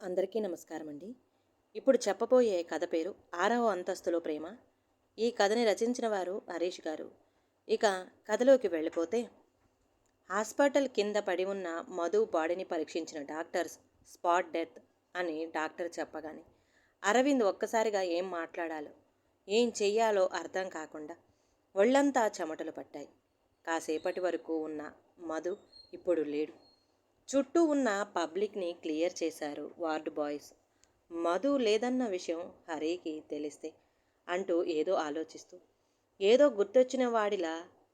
అందరికీ నమస్కారం అండి. ఇప్పుడు చెప్పబోయే కథ పేరు 6వ అంతస్తులో ప్రేమ. ఈ కథని రచించిన వారు హరీష్ గారు. ఇక కథలోకి వెళ్ళిపోతే, హాస్పిటల్ కింద పడి ఉన్న మధు బాడీని పరీక్షించిన డాక్టర్స్ స్పాట్ డెత్ అని డాక్టర్ చెప్పగానే అరవింద్ ఒక్కసారిగా ఏం మాట్లాడాలో, ఏం చెయ్యాలో అర్థం కాకుండా ఒళ్ళంతా చెమటలు పట్టాయి. కాసేపటి వరకు ఉన్న మధు ఇప్పుడు లేడు. చుట్టూ ఉన్న పబ్లిక్ని క్లియర్ చేశారు వార్డు బాయ్స్. మధు లేదన్న విషయం హరికి తెలిస్తే అంటూ ఏదో ఆలోచిస్తూ, ఏదో గుర్తొచ్చిన వాడిలా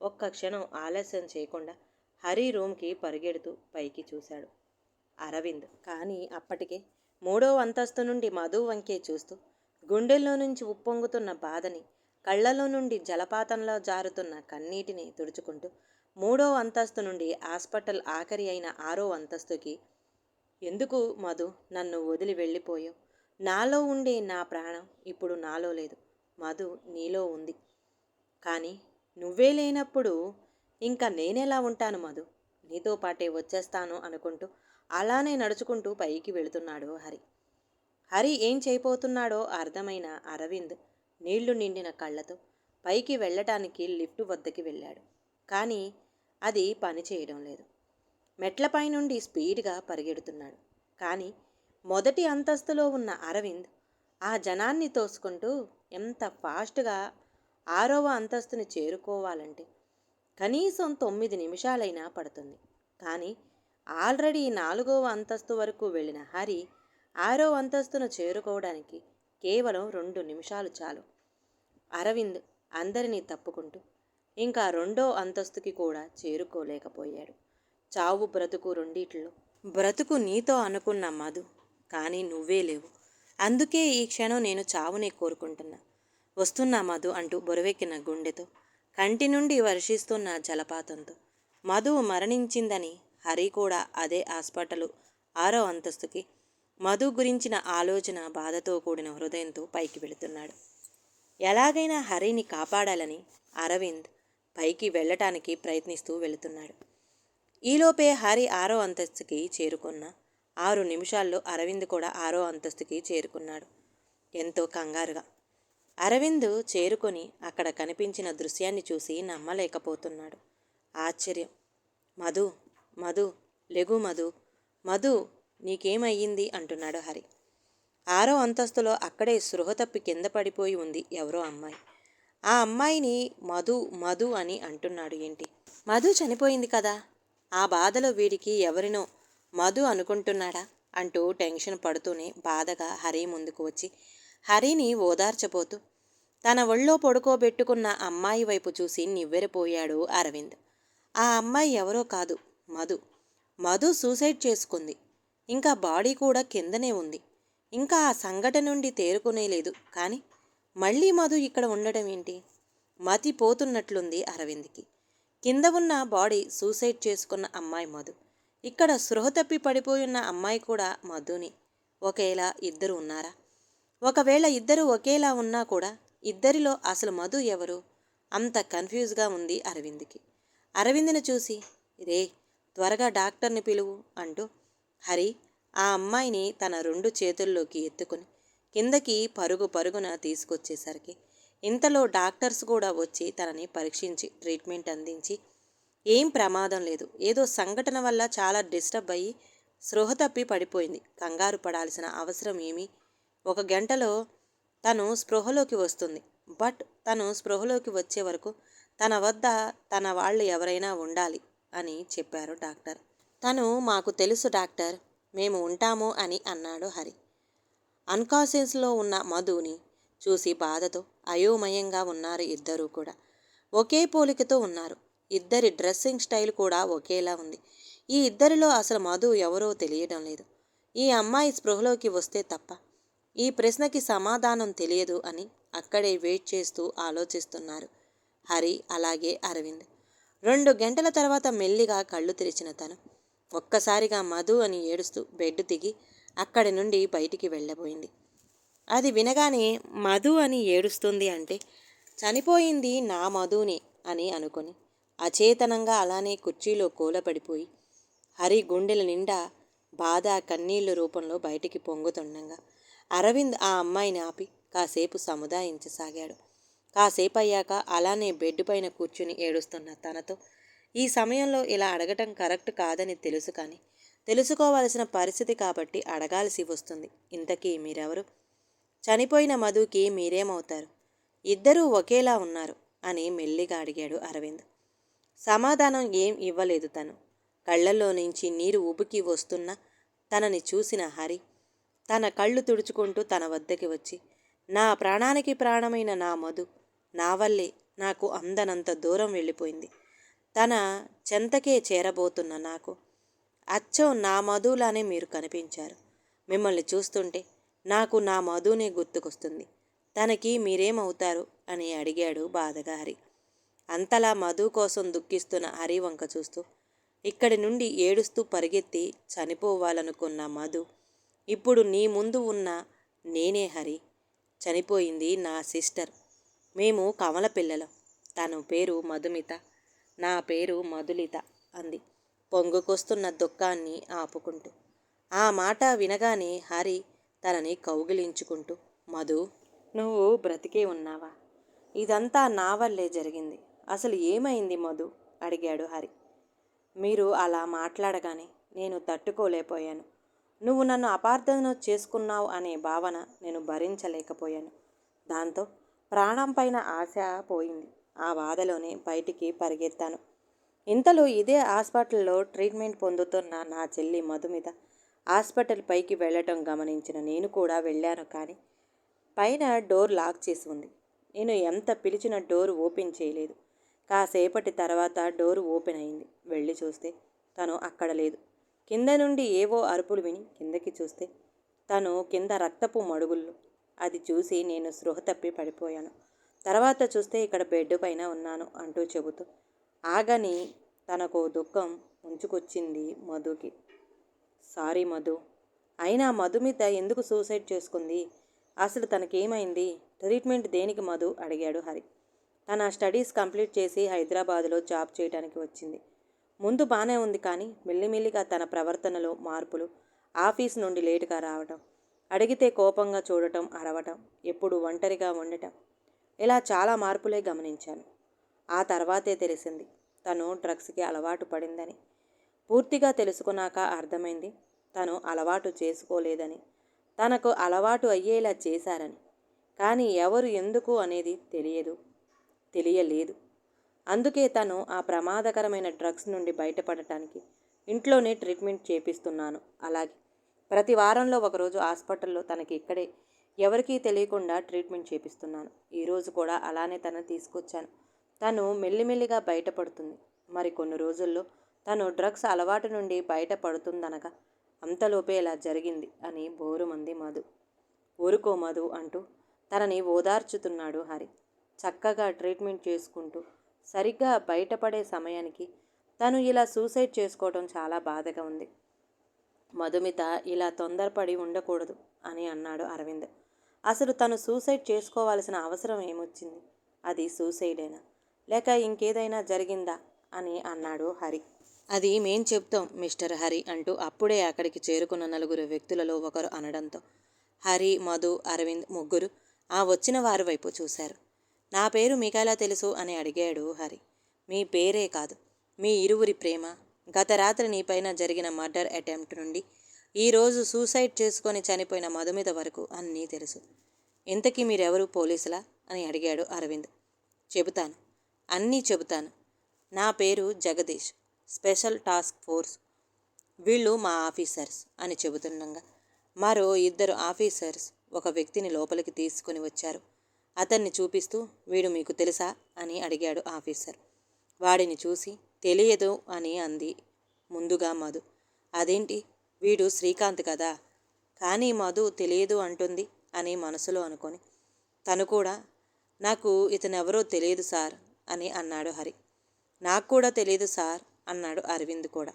ఒక్క క్షణం ఆలస్యం చేయకుండా హరి రూమ్కి పరిగెడుతూ పైకి చూశాడు అరవింద్. కానీ అప్పటికే 3వ అంతస్తు నుండి మధు వంకే చూస్తూ, గుండెల్లో నుంచి ఉప్పొంగుతున్న బాధని, కళ్ళలో నుండి జలపాతంలో జారుతున్న కన్నీటిని తుడుచుకుంటూ 3వ అంతస్తు నుండి హాస్పిటల్ ఆఖరి అయిన 6వ అంతస్తుకి, ఎందుకు మధు నన్ను వదిలి వెళ్ళిపోయావు? నాలో ఉండే నా ప్రాణం ఇప్పుడు నాలో లేదు. మధు నీలో ఉంది. కానీ నువ్వే లేనప్పుడు ఇంకా నేనెలా ఉంటాను మధు? నీతో పాటే వచ్చేస్తాను అనుకుంటూ అలానే నడుచుకుంటూ పైకి వెళుతున్నాడు హరి. హరి ఏం చేయబోతున్నాడో అర్థమైన అరవింద్ నీళ్లు నిండిన కళ్ళతో పైకి వెళ్ళటానికి లిఫ్ట్ వద్దకి వెళ్ళాడు. కానీ అది పని చేయడం లేదు. మెట్లపై నుండి స్పీడ్గా పరిగెడుతున్నాడు. కానీ మొదటి అంతస్తులో ఉన్న అరవింద్ ఆ జనాన్ని తోసుకుంటూ ఎంత ఫాస్ట్గా 6వ అంతస్తుని చేరుకోవాలంటే కనీసం 9 నిమిషాలైనా పడుతుంది. కానీ ఆల్రెడీ 4వ అంతస్తు వరకు వెళ్ళిన హరి 6వ అంతస్తును చేరుకోవడానికి కేవలం 2 నిమిషాలు చాలు. అరవింద్ అందరినీ తప్పుకుంటూ ఇంకా 2వ అంతస్తుకి కూడా చేరుకోలేకపోయాడు. చావు బ్రతుకు రెండిట్లో బ్రతుకు నీతో అనుకున్న మధు, కానీ నువ్వే లేవు. అందుకే ఈ క్షణం నేను చావునే కోరుకుంటున్నా. వస్తున్నా మధు అంటూ బొరవెక్కిన గుండెతో, కంటి నుండి వర్షిస్తున్న జలపాతంతో మధు మరణించిందని హరి కూడా అదే హాస్పిటల్ 6వ అంతస్తుకి మధు గురించిన ఆలోచన బాధతో కూడిన హృదయంతో పైకి వెళుతున్నాడు. ఎలాగైనా హరిని కాపాడాలని అరవింద్ పైకి వెళ్ళటానికి ప్రయత్నిస్తూ వెళుతున్నాడు. ఈలోపే హరి 6వ అంతస్తుకి చేరుకున్న 6 నిమిషాల్లో అరవింద్ కూడా 6వ అంతస్తుకి చేరుకున్నాడు. ఎంతో కంగారుగా అరవింద్ చేరుకొని అక్కడ కనిపించిన దృశ్యాన్ని చూసి నమ్మలేకపోతున్నాడు. ఆశ్చర్యం. మధు, మధు, లెగు మధు, మధు నీకేమయ్యింది అంటున్నాడు హరి. 6వ అంతస్తులో అక్కడే స్పృహ తప్పి కింద పడిపోయి ఉంది ఎవరో అమ్మాయి. ఆ అమ్మాయిని మధు మధు అని అంటున్నాడు ఏంటి? మధు చనిపోయింది కదా, ఆ బాధలో వీడికి ఎవరినో మధు అనుకుంటున్నాడా అంటూ టెన్షన్ పడుతూనే బాధగా హరి ముందుకు వచ్చి హరిని ఓదార్చబోతూ తన ఒళ్ళో పడుకోబెట్టుకున్న అమ్మాయి వైపు చూసి నివ్వెరపోయాడు అరవింద్. ఆ అమ్మాయి ఎవరో కాదు, మధు. మధు సూసైడ్ చేసుకుంది. ఇంకా బాడీ కూడా కిందనే ఉంది. ఇంకా ఆ సంఘటన నుండి తేరుకునే లేదు. కానీ మళ్ళీ మధు ఇక్కడ ఉండడం ఏంటి? మతి పోతున్నట్లుంది అరవింద్కి. కింద ఉన్న బాడీ సూసైడ్ చేసుకున్న అమ్మాయి మధు. ఇక్కడ స్పృహ తప్పి పడిపోయున్న అమ్మాయి కూడా మధుని. ఒకేలా ఇద్దరు ఉన్నారా? ఒకవేళ ఇద్దరు ఒకేలా ఉన్నా కూడా ఇద్దరిలో అసలు మధు ఎవరు? అంత కన్ఫ్యూజ్గా ఉంది అరవింద్కి. అరవింద్ని చూసి, రే త్వరగా డాక్టర్ని పిలువు అంటూ హరి ఆ అమ్మాయిని తన 2 చేతుల్లోకి ఎత్తుకుని కిందకి పరుగు పరుగున తీసుకొచ్చేసరికి ఇంతలో డాక్టర్స్ కూడా వచ్చి తనని పరీక్షించి ట్రీట్మెంట్ అందించి, ఏం ప్రమాదం లేదు, ఏదో సంఘటన వల్ల చాలా డిస్టర్బ్ అయ్యి స్పృహ తప్పి పడిపోయింది, కంగారు పడాల్సిన అవసరం ఏమీ, 1 గంటలో తను స్పృహలోకి వస్తుంది. బట్ తను స్పృహలోకి వచ్చే వరకు తన వద్ద తన వాళ్ళు ఎవరైనా ఉండాలి అని చెప్పారు డాక్టర్. తను మాకు తెలుసు డాక్టర్, మేము ఉంటాము అని అన్నాడు హరి. అన్కాన్షియస్లో ఉన్న మధుని చూసి బాధతో అయోమయంగా ఉన్నారు ఇద్దరూ కూడా. ఒకే పోలికతో ఉన్నారు. ఇద్దరి డ్రెస్సింగ్ స్టైల్ కూడా ఒకేలా ఉంది. ఈ ఇద్దరిలో అసలు మధు ఎవరో తెలియడం లేదు. ఈ అమ్మాయి స్పృహలోకి వస్తే తప్ప ఈ ప్రశ్నకి సమాధానం తెలియదు అని అక్కడే వెయిట్ చేస్తూ ఆలోచిస్తున్నారు హరి అలాగే అరవింద్. 2 గంటల తర్వాత మెల్లిగా కళ్ళు తెరిచిన తను ఒక్కసారిగా మధు అని ఏడుస్తూ బెడ్ దిగి అక్కడి నుండి బయటికి వెళ్ళబోయింది. అది వినగానే మధు అని ఏడుస్తుంది అంటే చనిపోయింది నా మధునే అని అనుకొని అచేతనంగా అలానే కుర్చీలో కూలపడిపోయి హరి గుండెల నిండా బాధ కన్నీళ్ల రూపంలో బయటికి పొంగుతుండగా అరవింద్ ఆ అమ్మాయిని ఆపి కాసేపు సముదాయించసాగాడు. కాసేపు అయ్యాక అలానే బెడ్ పైన కూర్చుని ఏడుస్తున్న తనతో, ఈ సమయంలో ఇలా అడగటం కరెక్ట్ కాదని తెలుసు, కానీ తెలుసుకోవాల్సిన పరిస్థితి కాబట్టి అడగాల్సి వస్తుంది. ఇంతకీ మీరెవరు? చనిపోయిన మధుకి మీరేమవుతారు? ఇద్దరూ ఒకేలా ఉన్నారు అని మెల్లిగా అడిగాడు అరవింద్. సమాధానం ఏం ఇవ్వలేదు తను. కళ్ళల్లో నుంచి నీరు ఉబికి వస్తున్న తనని చూసిన హరి తన కళ్ళు తుడుచుకుంటూ తన వద్దకి వచ్చి, నా ప్రాణానికి ప్రాణమైన నా మధు నా వల్లే నాకు అందనంత దూరం వెళ్ళిపోయింది. తన చెంతకే చేరబోతున్న నాకు అచ్చం నా మధులానే మీరు కనిపించారు. మిమ్మల్ని చూస్తుంటే నాకు నా మధునే గుర్తుకొస్తుంది. తనకి మీరేమవుతారు అని అడిగాడు బాధగా హరి. అంతలా మధు కోసం దుఃఖిస్తున్న హరి వంక చూస్తూ, ఇక్కడి నుండి ఏడుస్తూ పరిగెత్తి చనిపోవాలనుకున్న మధు ఇప్పుడు నీ ముందు ఉన్న నేనే హరి. చనిపోయింది నా సిస్టర్. మేము కమల పిల్లలం. తన పేరు మధుమిత, నా పేరు మధులిత అంది పొంగుకొస్తున్న దుఃఖాన్ని ఆపుకుంటూ. ఆ మాట వినగానే హరి తనని కౌగిలించుకుంటూ, మధు, నువ్వు బ్రతికే ఉన్నావా? ఇదంతా నా వల్లే జరిగింది. అసలు ఏమైంది మధు? అడిగాడు హరి. మీరు అలా మాట్లాడగానే నేను తట్టుకోలేకపోయాను. నువ్వు నన్ను అపార్థం చేసుకున్నావు అనే భావన నేను భరించలేకపోయాను. దాంతో ప్రాణం పైన ఆశ పోయింది. ఆ బాధలోనే బయటికి పరిగెత్తాను. ఇంతలో ఇదే హాస్పిటల్లో ట్రీట్మెంట్ పొందుతున్న నా చెల్లి మధుమిత హాస్పిటల్ పైకి వెళ్ళటం గమనించిన నేను కూడా వెళ్ళాను. కానీ పైన డోర్ లాక్ చేసి ఉంది. నేను ఎంత పిలిచిన డోర్ ఓపెన్ చేయలేదు. కాసేపటి తర్వాత డోరు ఓపెన్ అయింది. వెళ్ళి చూస్తే తను అక్కడ లేదు. కింద నుండి ఏవో అరుపులు విని కిందకి చూస్తే తను కింద రక్తపు మడుగుల్లో. అది చూసి నేను స్పృహ తప్పి పడిపోయాను. తర్వాత చూస్తే ఇక్కడ బెడ్ పైన ఉన్నాను అంటూ చెబుతూ ఆగని తనకు దుఃఖం ముంచుకొచ్చింది మధుకి. సారీ మధు. అయినా మధుమిత ఎందుకు సూసైడ్ చేసుకుంది? అసలు తనకేమైంది? ట్రీట్మెంట్ దేనికి మధు? అడిగాడు హరి. తన స్టడీస్ కంప్లీట్ చేసి హైదరాబాదులో జాబ్ చేయడానికి వచ్చింది. ముందు బాగానే ఉంది, కానీ మెల్లిమెల్లిగా తన ప్రవర్తనలో మార్పులు, ఆఫీస్ నుండి లేటుగా రావటం, అడిగితే కోపంగా చూడటం, అరవటం, ఎప్పుడు ఒంటరిగా ఉండటం, ఇలా చాలా మార్పులే గమనించాను. ఆ తర్వాతే తెలిసింది తను డ్రగ్స్కి అలవాటు పడిందని. పూర్తిగా తెలుసుకున్నాక అర్థమైంది తను అలవాటు చేసుకోలేదని, తనకు అలవాటు అయ్యేలా చేశారని. కానీ ఎవరు ఎందుకు అనేది తెలియలేదు. అందుకే తను ఆ ప్రమాదకరమైన డ్రగ్స్ నుండి బయటపడటానికి ఇంట్లోనే ట్రీట్మెంట్ చేపిస్తున్నాను. అలాగే ప్రతి వారంలో ఒకరోజు హాస్పిటల్లో తనకి ఇక్కడే ఎవరికీ తెలియకుండా ట్రీట్మెంట్ చేపిస్తున్నాను. ఈరోజు కూడా అలానే తను తీసుకొచ్చాను. తను మెల్లిమెల్లిగా బయటపడుతుంది. మరి కొన్ని రోజుల్లో తను డ్రగ్స్ అలవాటు నుండి బయటపడుతుందనగా అంతలోపే ఇలా జరిగింది అని బోరుమంది మధు. ఊరుకో మధు అంటూ తనని ఓదార్చుతున్నాడు హరి. చక్కగా ట్రీట్మెంట్ చేసుకుంటూ సరిగ్గా బయటపడే సమయానికి తను ఇలా సూసైడ్ చేసుకోవడం చాలా బాధగా ఉంది. మధుమిత ఇలా తొందరపడి ఉండకూడదు అని అన్నాడు అరవింద్. అసలు తను సూసైడ్ చేసుకోవాల్సిన అవసరం ఏమొచ్చింది? అది సూసైడేనా లేక ఇంకేదైనా జరిగిందా అని అన్నాడు హరి. అది మేం చెప్తాం మిస్టర్ హరి అంటూ అప్పుడే అక్కడికి చేరుకున్న నలుగురు వ్యక్తులలో ఒకరు అనడంతో హరి, మధు, అరవింద్ ముగ్గురు ఆ వచ్చిన వారి వైపు చూశారు. నా పేరు మీకెలా తెలుసు అని అడిగాడు హరి. మీ పేరే కాదు, మీ ఇరువురి ప్రేమ, గత రాత్రి నీపైన జరిగిన మర్డర్ అటెంప్ట్ నుండి ఈరోజు సూసైడ్ చేసుకొని చనిపోయిన మధుమిత వరకు అన్నీ తెలుసు. ఇంతకీ మీరెవరు, పోలీసులా అని అడిగాడు అరవింద్. చెబుతాను, అన్నీ చెబుతాను. నా పేరు జగదీష్, స్పెషల్ టాస్క్ ఫోర్స్. వీళ్ళు మా ఆఫీసర్స్ అని చెబుతుండగా మరో ఇద్దరు ఆఫీసర్స్ ఒక వ్యక్తిని లోపలికి తీసుకుని వచ్చారు. అతన్ని చూపిస్తూ, వీడు మీకు తెలుసా అని అడిగాడు ఆఫీసర్. వాడిని చూసి తెలియదు అని అంది ముందుగా మధు. అదేంటి, వీడు శ్రీకాంత్ కదా, కానీ మధు తెలియదు అంటుంది అని మనసులో అనుకొని తను కూడా నాకు ఇతనెవరో తెలియదు సార్ అని అన్నాడు హరి. నాకు కూడా తెలియదు సార్ అన్నాడు అరవింద్ కూడా.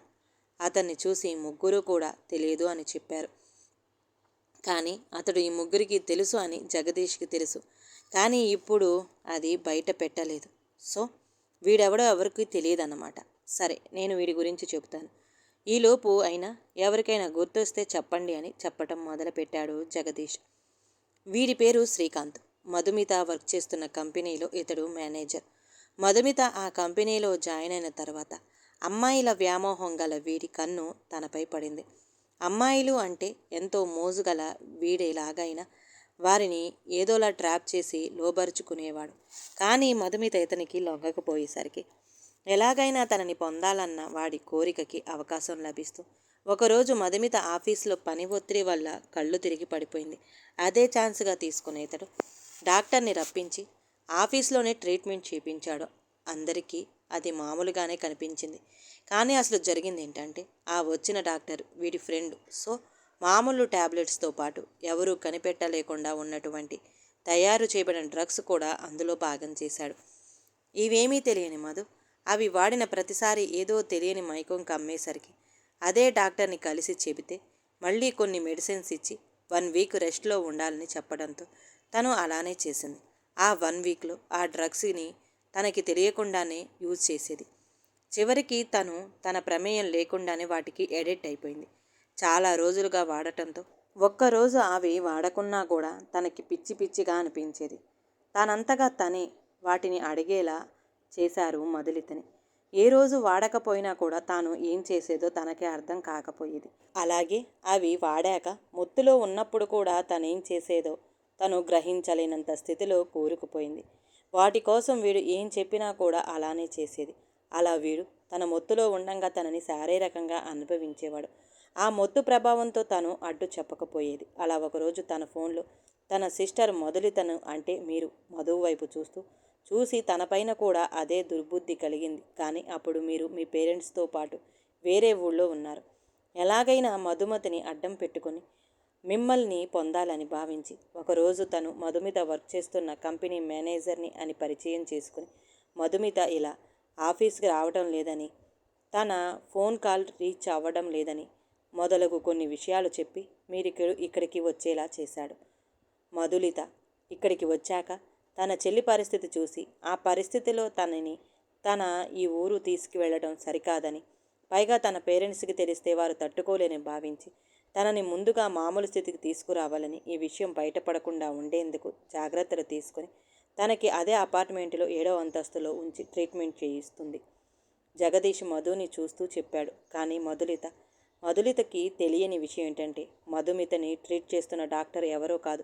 అతన్ని చూసి ముగ్గురు కూడా తెలియదు అని చెప్పారు. కానీ అతడు ఈ ముగ్గురికి తెలుసు అని జగదీష్కి తెలుసు, కానీ ఇప్పుడు అది బయట పెట్టలేదు. సో వీడెవడో ఎవరికి తెలియదన్నమాట. సరే, నేను వీడి గురించి చెబుతాను. ఈలోపు అయినా ఎవరికైనా గుర్తొస్తే చెప్పండి అని చెప్పటం మొదలుపెట్టాడు జగదీష్. వీడి పేరు శ్రీకాంత్. మధుమిత వర్క్ చేస్తున్న కంపెనీలో ఇతడు మేనేజర్. మధుమిత ఆ కంపెనీలో జాయిన్ అయిన తర్వాత అమ్మాయిల వ్యామోహం గల వీడి కన్ను తనపై పడింది. అమ్మాయిలు అంటే ఎంతో మోజుగల వీడేలాగైనా వారిని ఏదోలా ట్రాప్ చేసి లోబరుచుకునేవాడు. కానీ మధుమిత ఇతనికి లొంగకపోయేసరికి ఎలాగైనా తనని పొందాలన్న వాడి కోరికకి అవకాశం లభిస్తూ ఒకరోజు మధుమిత ఆఫీసులో పని ఒత్తిడి వల్ల కళ్ళు తిరిగి పడిపోయింది. అదే ఛాన్స్గా తీసుకునే ఇతడు డాక్టర్ని రప్పించి ఆఫీస్లోనే ట్రీట్మెంట్ చేయించాడు. అందరికీ అది మామూలుగానే కనిపించింది. కానీ అసలు జరిగింది ఏంటంటే ఆ వచ్చిన డాక్టర్ వీడి ఫ్రెండ్. సో మామూలు ట్యాబ్లెట్స్తో పాటు ఎవరూ కనిపెట్టలేకుండా ఉన్నటువంటి తయారు చేయబడిన డ్రగ్స్ కూడా అందులో భాగం చేశాడు. ఇవేమీ తెలియని మధు అవి వాడిన ప్రతిసారి ఏదో తెలియని మైకం కమ్మేసరికి అదే డాక్టర్ని కలిసి చెబితే మళ్ళీ కొన్ని మెడిసిన్స్ ఇచ్చి 1 వీక్ రెస్ట్లో ఉండాలని చెప్పడంతో తను అలానే చేసింది. ఆ 1 వీక్లో ఆ డ్రగ్స్ని తనకి తెలియకుండానే యూజ్ చేసేది. చివరికి తను తన ప్రమేయం లేకుండానే వాటికి ఎడిక్ట్ అయిపోయింది. చాలా రోజులుగా వాడటంతో ఒక్కరోజు అవి వాడకున్నా కూడా తనకి పిచ్చి పిచ్చిగా అనిపించేది. తానంతగా తనే వాటిని అడిగేలా చేశారు మధులితని. ఏ రోజు వాడకపోయినా కూడా తాను ఏం చేసేదో తనకే అర్థం కాకపోయేది. అలాగే అవి వాడాక మొత్తులో ఉన్నప్పుడు కూడా తనేం చేసేదో తను గ్రహించలేనంత స్థితిలో కూరుకుపోయింది. వాటి కోసం వీడు ఏం చెప్పినా కూడా అలానే చేసేది. అలా వీడు తన మొత్తులో ఉండంగా తనని శారీరకంగా అనుభవించేవాడు. ఆ మొత్తు ప్రభావంతో తను అడ్డు చెప్పకపోయేది. అలా ఒకరోజు తన ఫోన్లో తన సిస్టర్ మధులితను అంటే మీరు మధువు వైపు చూసి తనపైన కూడా అదే దుర్బుద్ధి కలిగింది. కానీ అప్పుడు మీరు మీ పేరెంట్స్తో పాటు వేరే ఊళ్ళో ఉన్నారు. ఎలాగైనా మధుమతిని అడ్డం పెట్టుకొని మిమ్మల్ని పొందాలని భావించి ఒకరోజు తను మధుమిత వర్క్ చేస్తున్న కంపెనీ మేనేజర్ని అని పరిచయం చేసుకుని మధుమిత ఇలా ఆఫీస్కి రావడం లేదని, తన ఫోన్ కాల్ రీచ్ అవ్వడం లేదని మొదలగు కొన్ని విషయాలు చెప్పి ఇక్కడికి వచ్చేలా చేశాడు. మధులిత ఇక్కడికి వచ్చాక తన చెల్లి పరిస్థితి చూసి ఆ పరిస్థితిలో తన ఈ ఊరు తీసుకువెళ్ళడం సరికాదని, పైగా తన పేరెంట్స్కి తెలిస్తే వారు తట్టుకోలేని భావించి తనని ముందుగా మామూలు స్థితికి తీసుకురావాలని, ఈ విషయం బయటపడకుండా ఉండేందుకు జాగ్రత్తలు తీసుకొని తనకి అదే అపార్ట్మెంటులో 7వ అంతస్తులో ఉంచి ట్రీట్మెంట్ చేయిస్తుంది. జగదీష్ మధుని చూస్తూ చెప్పాడు. కానీ మధులితకి తెలియని విషయం ఏంటంటే మధుమితని ట్రీట్ చేస్తున్న డాక్టర్ ఎవరో కాదు,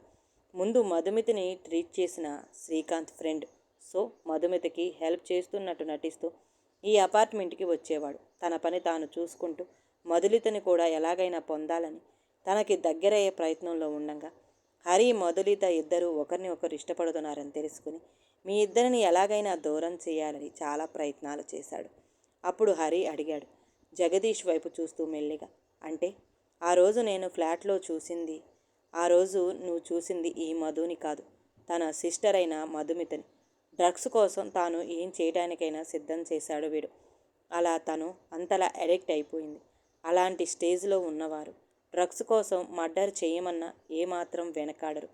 ముందు మధుమితని ట్రీట్ చేసిన శ్రీకాంత్ ఫ్రెండ్. సో మధుమితకి హెల్ప్ చేస్తున్నట్టు నటిస్తూ ఈ అపార్ట్మెంట్కి వచ్చేవాడు. తన పని తాను చూసుకుంటూ మధులితని కూడా ఎలాగైనా పొందాలని తనకి దగ్గరయ్యే ప్రయత్నంలో ఉండగా హరి మధులిత ఇద్దరూ ఒకరిని ఒకరు ఇష్టపడుతున్నారని తెలుసుకుని మీ ఇద్దరిని ఎలాగైనా దూరం చేయాలని చాలా ప్రయత్నాలు చేశాడు. అప్పుడు హరి అడిగాడు జగదీష్ వైపు చూస్తూ మెల్లిగా, అంటే ఆ రోజు నేను ఫ్లాట్లో చూసింది, ఆ రోజు నువ్వు చూసింది ఈ మధుని కాదు, తన సిస్టర్ అయిన మధుమితని. డ్రగ్స్ కోసం తాను ఏం చేయడానికైనా సిద్ధం చేశాడు వీడు. అలా తను అంతలా అడిక్ట్ అయిపోయింది. అలాంటి స్టేజ్లో ఉన్నవారు డ్రగ్స్ కోసం మర్డర్ చేయమన్నా ఏమాత్రం వెనకాడరు.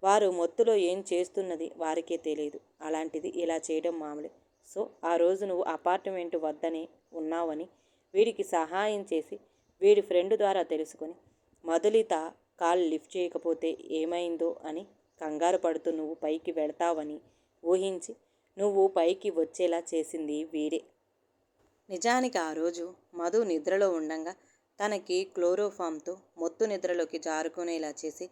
వారు మొత్తులో ఏం చేస్తున్నది వారికే తెలియదు. అలాంటిది ఇలా చేయడం మామూలే. సో ఆ రోజు నువ్వు అపార్ట్మెంట్ వద్దనే ఉన్నావని వీడికి సహాయం చేసి వీడి ఫ్రెండ్ ద్వారా తెలుసుకొని మధులిత కాల్ లిఫ్ట్ చేయకపోతే ఏమైందో అని కంగారు పడుతూ నువ్వు పైకి వెళతావని ఊహించి నువ్వు పైకి వచ్చేలా చేసింది వీడే. నిజానికి ఆ రోజు మధు నిద్రలో ఉండంగా తనకి క్లోరోఫామ్తో మొత్తు నిద్రలోకి జారుకునేలా చేసి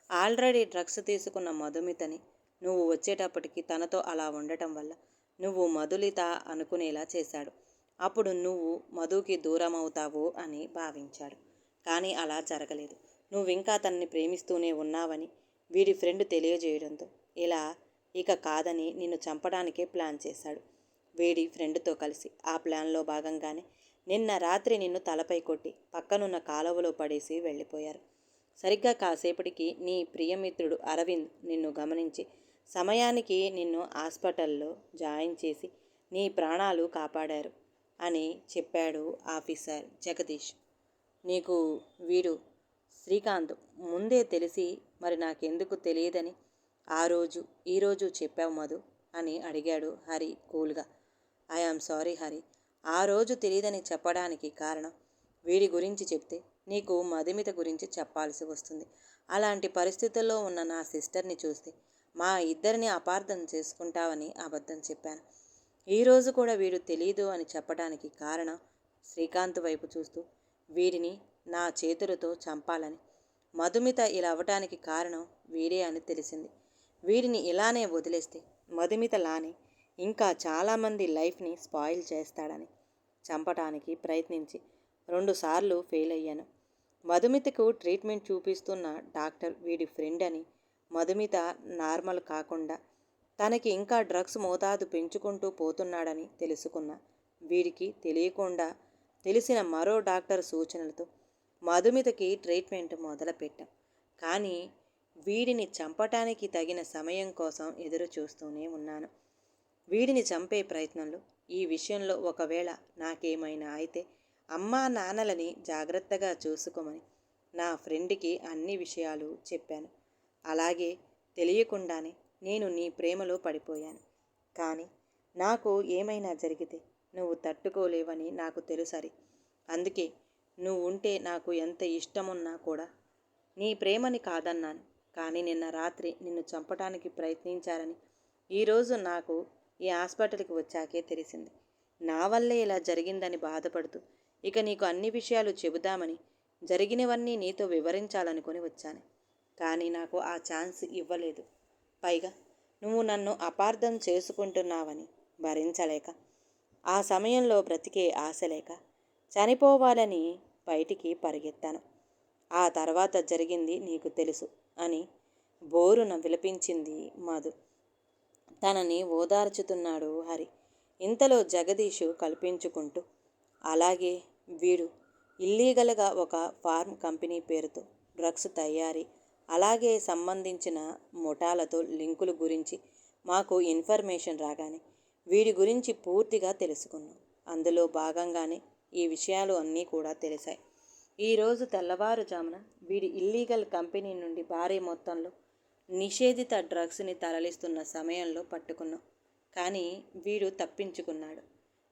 ఆల్రెడీ డ్రగ్స్ తీసుకున్న మధుమితని నువ్వు వచ్చేటప్పటికి తనతో అలా ఉండటం వల్ల నువ్వు మధులిత అనుకునేలా చేశాడు. అప్పుడు నువ్వు మధుకి దూరం అవుతావు అని భావించాడు. కానీ అలా జరగలేదు. నువ్వింకా తనని ప్రేమిస్తూనే ఉన్నావని వీడి ఫ్రెండ్ తెలియజేయడంతో ఇలా ఇక కాదని నిన్ను చంపడానికే ప్లాన్ చేశాడు. వీడి ఫ్రెండ్తో కలిసి ఆ ప్లాన్లో భాగంగానే నిన్న రాత్రి నిన్ను తలపై కొట్టి పక్కనున్న కాలువలో పడేసి వెళ్ళిపోయారు. సరిగ్గా కాసేపటికి నీ ప్రియమిత్రుడు అరవింద్ నిన్ను గమనించి సమయానికి నిన్ను హాస్పిటల్లో జాయిన్ చేసి నీ ప్రాణాలు కాపాడారు అని చెప్పాడు ఆఫీసర్ జగదీష్. నీకు వీడు శ్రీకాంత్ ముందే తెలిసి మరి నాకెందుకు తెలియదని ఈరోజు చెప్పావు మధు అని అడిగాడు హరి కూల్గా. ఐఆమ్ సారీ హరి, ఆ రోజు తెలియదని చెప్పడానికి కారణం వీడి గురించి చెప్తే నీకు మధుమిత గురించి చెప్పాల్సి వస్తుంది. అలాంటి పరిస్థితుల్లో ఉన్న నా సిస్టర్ని చూస్తే మా ఇద్దరిని అపార్థం చేసుకుంటావని అబద్ధం చెప్పాను. ఈరోజు కూడా వీడు తెలీదు అని చెప్పడానికి కారణం శ్రీకాంత్ వైపు చూస్తూ వీడిని నా చేతులతో చంపాలని. మధుమిత ఇలా అవ్వటానికి కారణం వీడే అని తెలిసింది. వీడిని ఇలానే వదిలేస్తే మధుమిత లానే ఇంకా చాలామంది లైఫ్ని స్పాయిల్ చేస్తాడని చంపటానికి ప్రయత్నించి 2 సార్లు ఫెయిల్ అయ్యాను. మధుమితకు ట్రీట్మెంట్ చూపిస్తున్న డాక్టర్ వీడి ఫ్రెండ్ అని, మధుమిత నార్మల్ కాకుండా తనకి ఇంకా డ్రగ్స్ మోతాదు పెంచుకుంటూ పోతున్నాడని తెలుసుకున్న వీడికి తెలియకుండా తెలిసిన మరో డాక్టర్ సూచనలతో మధుమితకి ట్రీట్మెంట్ మొదలుపెట్టాం. కానీ వీడిని చంపటానికి తగిన సమయం కోసం ఎదురు చూస్తూనే ఉన్నాను. వీడిని చంపే ప్రయత్నంలో ఈ విషయంలో ఒకవేళ నాకేమైనా అయితే అమ్మా నాన్నలని జాగ్రత్తగా చూసుకోమని నా ఫ్రెండ్కి అన్ని విషయాలు చెప్పాను. అలాగే తెలియకుండానే నేను నీ ప్రేమలో పడిపోయాను. కానీ నాకు ఏమైనా జరిగితే నువ్వు తట్టుకోలేవని నాకు తెలుసరి. అందుకే నువ్వు ఉంటే నాకు ఎంత ఇష్టమున్నా కూడా నీ ప్రేమని కాదన్నాను. కానీ నిన్న రాత్రి నిన్ను చంపటానికి ప్రయత్నించారని ఈరోజు నాకు ఈ హాస్పిటల్కి వచ్చాకే తెలిసింది. నా వల్లే ఇలా జరిగిందని బాధపడుతూ ఇక నీకు అన్ని విషయాలు చెబుదామని జరిగినవన్నీ నీతో వివరించాలనుకొని వచ్చాను. కానీ నాకు ఆ ఛాన్స్ ఇవ్వలేదు. పైగా నువ్వు నన్ను అపార్థం చేసుకుంటున్నావని భరించలేక, ఆ సమయంలో బ్రతికే ఆశ లేక చనిపోవాలని బయటికి పరిగెత్తాను. ఆ తర్వాత జరిగింది నీకు తెలుసు అని బోరున విలపించింది మధు. తనని ఓదార్చుతున్నాడు హరి. ఇంతలో జగదీషు కల్పించుకుంటూ, అలాగే వీడు ఇల్లీగల్గా ఒక ఫార్మ్ కంపెనీ పేరుతో డ్రగ్స్ తయారీ అలాగే సంబంధించిన ముఠాలతో లింకుల గురించి మాకు ఇన్ఫర్మేషన్ రాగానే వీడి గురించి పూర్తిగా తెలుసుకున్నాం. అందులో భాగంగానే ఈ విషయాలు అన్నీ కూడా తెలిసాయి. ఈరోజు తెల్లవారుజామున వీడి ఇల్లీగల్ కంపెనీ నుండి భారీ మొత్తంలో నిషేధిత డ్రగ్స్ని తరలిస్తున్న సమయంలో పట్టుకున్నాం. కానీ వీడు తప్పించుకున్నాడు.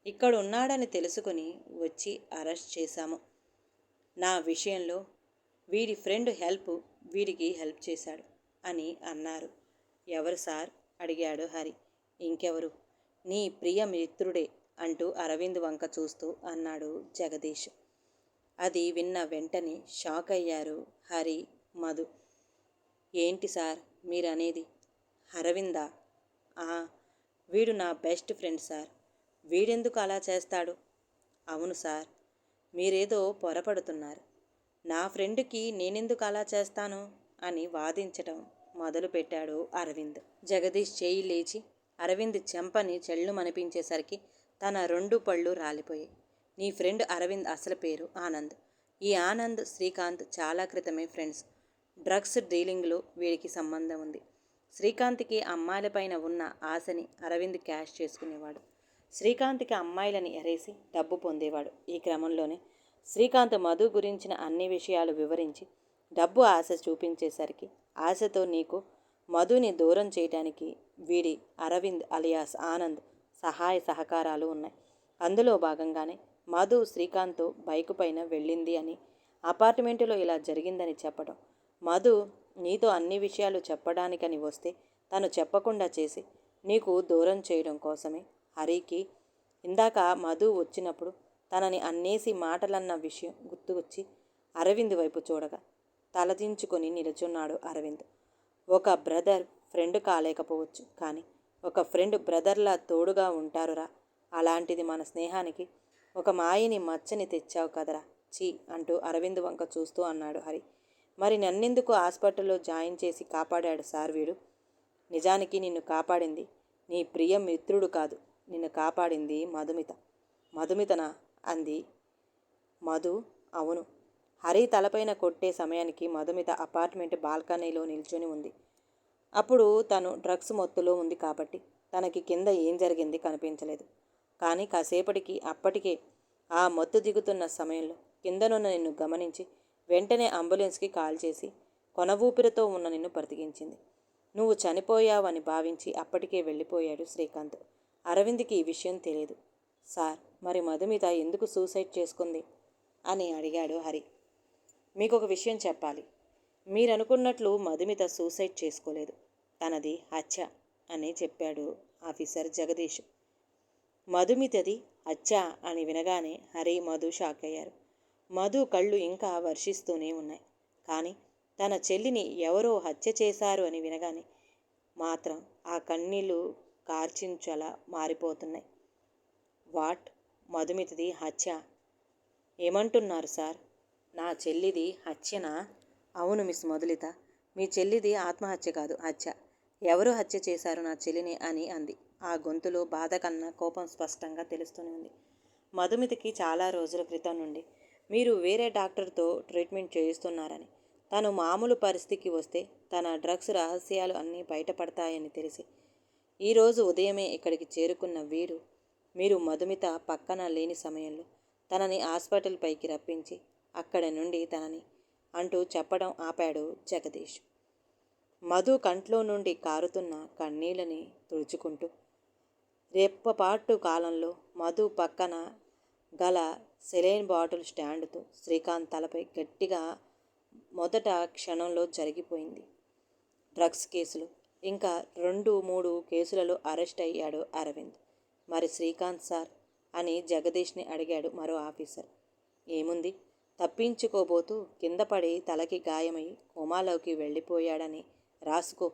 ఇక్కడ ఉన్నాడని తెలుసుకుని వచ్చి అరెస్ట్ చేశాము. నా విషయంలో వీడి ఫ్రెండ్ వీడికి హెల్ప్ చేశాడు అని అన్నారు. ఎవరు సార్ అడిగాడు హరి. ఇంకెవరు, నీ ప్రియ మిత్రుడే అంటూ అరవింద్ వంక చూస్తూ అన్నాడు జగదీష్. అది విన్న వెంటనే షాక్ అయ్యారు హరి, మధు. ఏంటి సార్ మీరనేది? అరవిందా? వీడు నా బెస్ట్ ఫ్రెండ్ సార్. వీడెందుకు అలా చేస్తాడు? అవును సార్, మీరేదో పొరపడుతున్నారు. నా ఫ్రెండ్కి నేనెందుకు అలా చేస్తాను అని వాదించటం మొదలుపెట్టాడు అరవింద్. జగదీష్ చేయి లేచి అరవింద్ చెంపని చెళ్ళుమనిపించేసరికి తన 2 పళ్ళు రాలిపోయాయి. నీ ఫ్రెండ్ అరవింద్ అసలు పేరు ఆనంద్. ఈ ఆనంద్, శ్రీకాంత్ చాలా క్రితమే ఫ్రెండ్స్. డ్రగ్స్ డీలింగ్లో వీడికి సంబంధం ఉంది. శ్రీకాంత్కి అమ్మాయిలపైన ఉన్న ఆశని అరవింద్ క్యాష్ చేసుకునేవాడు. శ్రీకాంత్కి అమ్మాయిలని ఎరేసి డబ్బు పొందేవాడు. ఈ క్రమంలోనే శ్రీకాంత్ మధు గురించిన అన్ని విషయాలు వివరించి డబ్బు ఆశ చూపించేసరికి ఆశతో నీకు మధుని దూరం చేయడానికి వీడి అరవింద్ అలియాస్ ఆనంద్ సహాయ సహకారాలు ఉన్నాయి. అందులో భాగంగానే మధు శ్రీకాంత్తో బైకు పైన వెళ్ళింది అని, అపార్ట్మెంటులో ఇలా జరిగిందని చెప్పడం, మధు నీతో అన్ని విషయాలు చెప్పడానికని వస్తే తను చెప్పకుండా చేసి నీకు దూరం చేయడం కోసమే హరికి ఇందాక మధు వచ్చినప్పుడు తనని అన్నేసి మాటలన్న విషయం గుర్తుకొచ్చి అరవింద్ వైపు చూడగా తలదించుకొని నిలుచున్నాడు అరవింద్. ఒక బ్రదర్ ఫ్రెండ్ కాలేకపోవచ్చు, కానీ ఒక ఫ్రెండ్ బ్రదర్లా తోడుగా ఉంటారురా. అలాంటిది మన స్నేహానికి ఒక మాయని మచ్చని తెచ్చావు కదరా, చీ అంటూ అరవింద్ వంక చూస్తూ అన్నాడు హరి. మరి నన్నెందుకు హాస్పిటల్లో జాయిన్ చేసి కాపాడాడు సార్ వీడు? నిజానికి నిన్ను కాపాడింది నీ ప్రియ మిత్రుడు కాదు, నిన్ను కాపాడింది మధుమిత. మధుమితనా అంది మధు. అవును. హరి తలపైన కొట్టే సమయానికి మధుమిత అపార్ట్మెంట్ బాల్కనీలో నిల్చొని ఉంది. అప్పుడు తను డ్రగ్స్ మత్తులో ఉంది కాబట్టి తనకి కింద ఏం జరిగింది కనిపించలేదు. కానీ కాసేపటికి అప్పటికే ఆ మత్తు దిగుతున్న సమయంలో కిందనున్న నిన్ను గమనించి వెంటనే అంబులెన్స్కి కాల్ చేసి కొన ఊపిరితో ఉన్న నిన్ను బ్రతికించింది. నువ్వు చనిపోయావని భావించి అప్పటికే వెళ్ళిపోయాడు శ్రీకాంత్. అరవింద్కి ఈ విషయం తెలియదు. సార్, మరి మధుమిత ఎందుకు సూసైడ్ చేసుకుంది అని అడిగాడు హరి. మీకు ఒక విషయం చెప్పాలి. మీరనుకున్నట్లు మధుమిత సూసైడ్ చేసుకోలేదు. తనది హత్య అని చెప్పాడు ఆఫీసర్ జగదీష్. మధుమితది హత్య అని వినగానే హరి, మధు షాక్ అయ్యారు. మధు కళ్ళు ఇంకా వర్షిస్తూనే ఉన్నాయి. కానీ తన చెల్లిని ఎవరో హత్య చేశారు అని వినగానే మాత్రం ఆ కన్నీళ్ళు కార్చించలా మారిపోతున్నాయి. వాట్? మధుమితది హత్య? ఏమంటున్నారు సార్? నా చెల్లిది హత్యనా? అవును మిస్ మధులిత, మీ చెల్లిది ఆత్మహత్య కాదు, హత్య. ఎవరు హత్య చేశారు నా చెల్లిని అని అంది. ఆ గొంతులో బాధ కన్నా కోపం స్పష్టంగా తెలుస్తూనే ఉంది. మధుమితకి చాలా రోజుల క్రితం నుండి మీరు వేరే డాక్టర్తో ట్రీట్మెంట్ చేయిస్తున్నారని, తను మామూలు పరిస్థితికి వస్తే తన డ్రగ్స్ రహస్యాలు అన్నీ బయటపడతాయని తెలిసి ఈరోజు ఉదయమే ఇక్కడికి చేరుకున్న వీరు, మీరు మధుమిత పక్కన లేని సమయంలో తనని హాస్పిటల్ పైకి రప్పించి అక్కడి నుండి తనని అంటూ చెప్పడం ఆపాడు జగదీష్. మధు కంట్లో నుండి కారుతున్న కన్నీళ్ళని తుడుచుకుంటూ రెప్పపాటు కాలంలో మధు పక్కన గల సెలైన్ బాటిల్ స్టాండ్తో శ్రీకాంత్ తలపై గట్టిగా మొదట క్షణంలో జరిగిపోయింది. డ్రగ్స్ కేసులు ఇంకా 2-3 కేసులలో అరెస్ట్ అయ్యాడు అరవింద్. మరి శ్రీకాంత్ సార్ అని జగదీష్ని అడిగాడు మరో ఆఫీసర్. ఏముంది, తప్పించుకోబోతూ కింద పడి తలకి గాయమై కోమాలోకి వెళ్ళిపోయాడని రాసుకో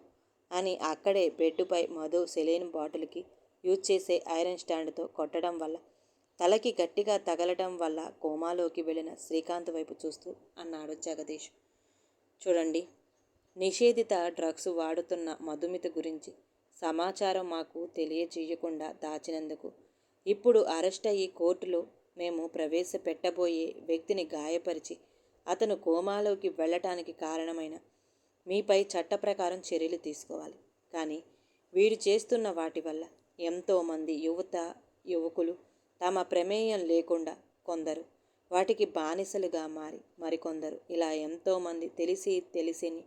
అని అక్కడే బెడ్డుపై మధు సెలైన్ బాటిల్కి యూజ్ చేసే ఐరన్ స్టాండ్తో కొట్టడం వల్ల తలకి గట్టిగా తగలడం వల్ల కోమాలోకి వెళ్ళిన శ్రీకాంత్ వైపు చూస్తూ అన్నాడు జగదీష్. చూడండి, నిషేధిత డ్రగ్స్ వాడుతున్న మధుమిత గురించి సమాచారం మాకు తెలియజేయకుండా దాచినందుకు ఇప్పుడు అరెస్ట్ అయ్యి కోర్టులో మేము ప్రవేశపెట్టబోయే వ్యక్తిని గాయపరిచి అతను కోమాలోకి వెళ్ళటానికి కారణమైన మీపై చట్ట ప్రకారం చర్యలు తీసుకోవాలి. కానీ వీడు చేస్తున్న వాటి వల్ల ఎంతోమంది యువకులు తమ ప్రమేయం లేకుండా కొందరు వాటికి బానిసలుగా మారి మరికొందరు ఇలా ఎంతోమంది తెలిసిని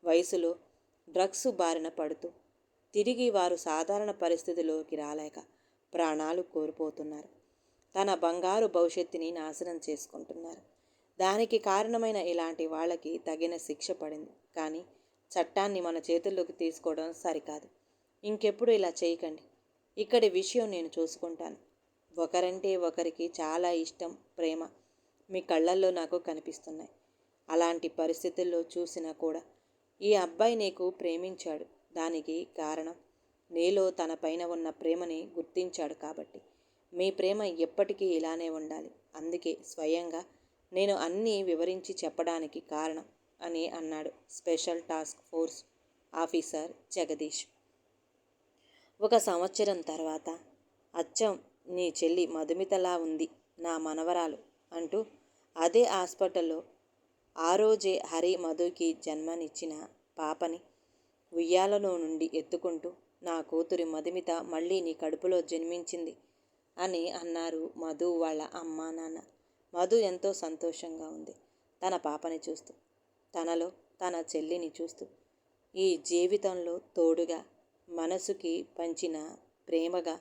వయసులో డ్రగ్స్ బారిన పడుతూ తిరిగి వారు సాధారణ పరిస్థితిలోకి రాలేక ప్రాణాలు కోల్పోతున్నారు. తన బంగారు భవిష్యత్తుని నాశనం చేసుకుంటున్నారు. దానికి కారణమైన ఇలాంటి వాళ్ళకి తగిన శిక్ష పడింది. కానీ చట్టాన్ని మన చేతుల్లోకి తీసుకోవడం సరికాదు. ఇంకెప్పుడు ఇలా చేయకండి. ఇక్కడి విషయం నేను చూసుకుంటాను. ఒకరంటే ఒకరికి చాలా ఇష్టం, ప్రేమ మీ కళ్ళల్లో నాకు కనిపిస్తున్నాయి. అలాంటి పరిస్థితుల్లో చూసినా కూడా ఈ అబ్బాయి నీకు ప్రేమించాడు. దానికి కారణం నీలో తన పైన ఉన్న ప్రేమని గుర్తించాడు కాబట్టి. మీ ప్రేమ ఎప్పటికీ ఇలానే ఉండాలి. అందుకే స్వయంగా నేను అన్నీ వివరించి చెప్పడానికి కారణం అని అన్నాడు special task force officer Jagadish. 1 సంవత్సరం తర్వాత అచ్చం నీ చెల్లి మధుమితలా ఉంది నా మనవరాలు అంటూ అదే హాస్పిటల్లో ఆ రోజే హరి మధుకి జన్మనిచ్చిన పాపని ఉయ్యాలలో నుండి ఎత్తుకుంటూ నా కూతురి మధుమిత మళ్ళీ నీ కడుపులో జన్మించింది అని అన్నారు మధు వాళ్ళ అమ్మ నాన్న. మధు ఎంతో సంతోషంగా ఉంది తన పాపని చూస్తూ, తనలో తన చెల్లిని చూస్తూ. ఈ జీవితంలో తోడుగా మనసుకి పంచిన ప్రేమగా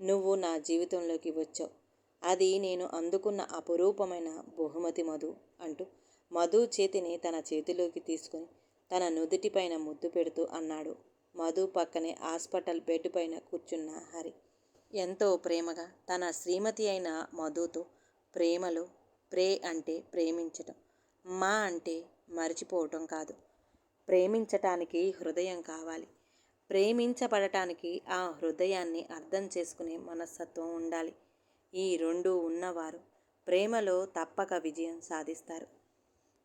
నువ్వు నా జీవితంలోకి వచ్చావు. అది నేను అందుకున్న అపురూపమైన బహుమతి మధు అంటూ మధు చేతిని తన చేతిలోకి తీసుకుని తన నుదుటిపైన ముద్దు పెడుతూ అన్నాడు మధు పక్కనే హాస్పిటల్ బెడ్ పైన కూర్చున్న హరి. ఎంతో ప్రేమగా తన శ్రీమతి అయిన మధుతో ప్రేమలో ప్రే అంటే ప్రేమించటం, మా అంటే మర్చిపోవటం కాదు. ప్రేమించటానికి హృదయం కావాలి. ప్రేమించబడటానికి ఆ హృదయాన్ని అర్థం చేసుకునే మనస్తత్వం ఉండాలి. ఈ రెండూ ఉన్నవారు ప్రేమలో తప్పక విజయం సాధిస్తారు.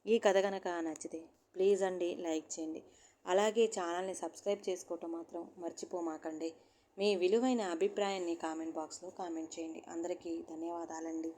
ఈ కథ కనుక నచ్చితే ప్లీజ్ అండి లైక్ చేయండి. అలాగే ఛానల్ని సబ్స్క్రైబ్ చేసుకోవటం మాత్రం మర్చిపోమాకండి. మీ విలువైన అభిప్రాయాన్ని కామెంట్ బాక్స్లో కామెంట్ చేయండి. అందరికీ ధన్యవాదాలండి.